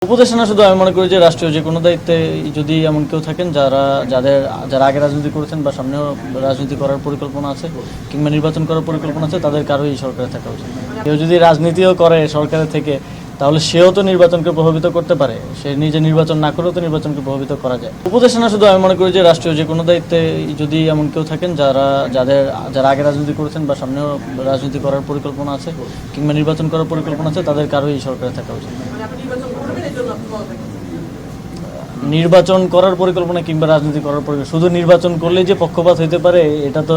উপদেশনা শুধু আমি মনে করি যে রাষ্ট্রীয় যে কোনো দায়িত্বে যদি এমন কেউ থাকেন যারা আগে রাজনীতি করেছেন বা সামনেও রাজনীতি করার পরিকল্পনা আছে কিংবা নির্বাচন করার পরিকল্পনা আছে তাদের কারোই সরকারে থাকা উচিত। কেউ যদি রাজনীতিও করে সরকারে থেকে তাহলে সেও তো নির্বাচনকে প্রভাবিত করতে পারে, সে নিজে নির্বাচন না করেও তো নির্বাচনকে প্রভাবিত করা যায়। উপদেশনা শুধু আমি মনে করি যে রাষ্ট্রীয় যে কোনো দায়িত্বে যদি এমন কেউ থাকেন যারা আগে রাজনীতি করেছেন বা সামনেও রাজনীতি করার পরিকল্পনা আছে কিংবা নির্বাচন করার পরিকল্পনা আছে তাদের কারোই সরকারে থাকা উচিত। নির্বাচন করার পরিকল্পনা কিংবা রাজনীতি করার পরিকল্পনা শুধু নির্বাচন করলেই যে পক্ষপাত হইতে পারে এটা তো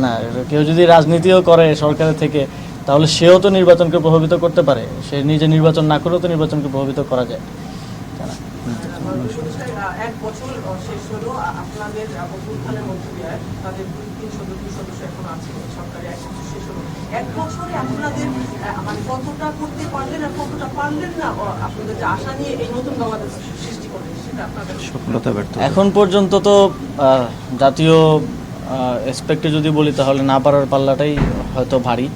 না। কেউ যদি রাজনীতিও করে সরকারের থেকে তাহলে সেও তো নির্বাচনকে প্রভাবিত করতে পারে, সে নিজে নির্বাচন না করেও তো নির্বাচনকে প্রভাবিত করা যায়। এক বছর শেষ হলো আপনাদের অভ্যুত্থানের মধ্যে দিয়ে তাদের 2-3 সদস্য এখন আছে সরকারি, এক বছর শেষ হলো। এক বছরে আপনাদের মানে কতটা করতে পারলেন আর কতটা পারলেন না, আপনাদের যে আশা নিয়ে এই নতুন বাংলাদেশ সৃষ্টি করলেন সেটা আপনাদের সফলতা ব্যর্থ। এখন পর্যন্ত তো জাতীয় এসপেক্টে যদি বলি তাহলে না পারার পাল্লাটাই হয়তো ভারী।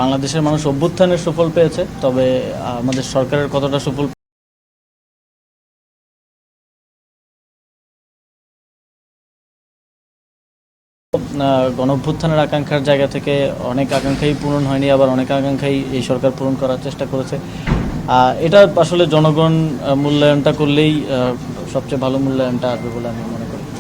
বাংলাদেশের মানুষ অভ্যুত্থানের সুফল পেয়েছে, তবে আমাদের সরকারের কতটা সুফল গণঅভ্যুত্থানের আকাঙ্ক্ষার জায়গা থেকে অনেক আকাঙ্ক্ষাই পূরণ হয়নি, আবার অনেক আকাঙ্ক্ষাই এই সরকার পূরণ করার চেষ্টা করেছে। এটা আসলে জনগণ মূল্যায়নটা করলেই সবচেয়ে ভালো মূল্যায়নটা আসবে বলে আমি মনে করি।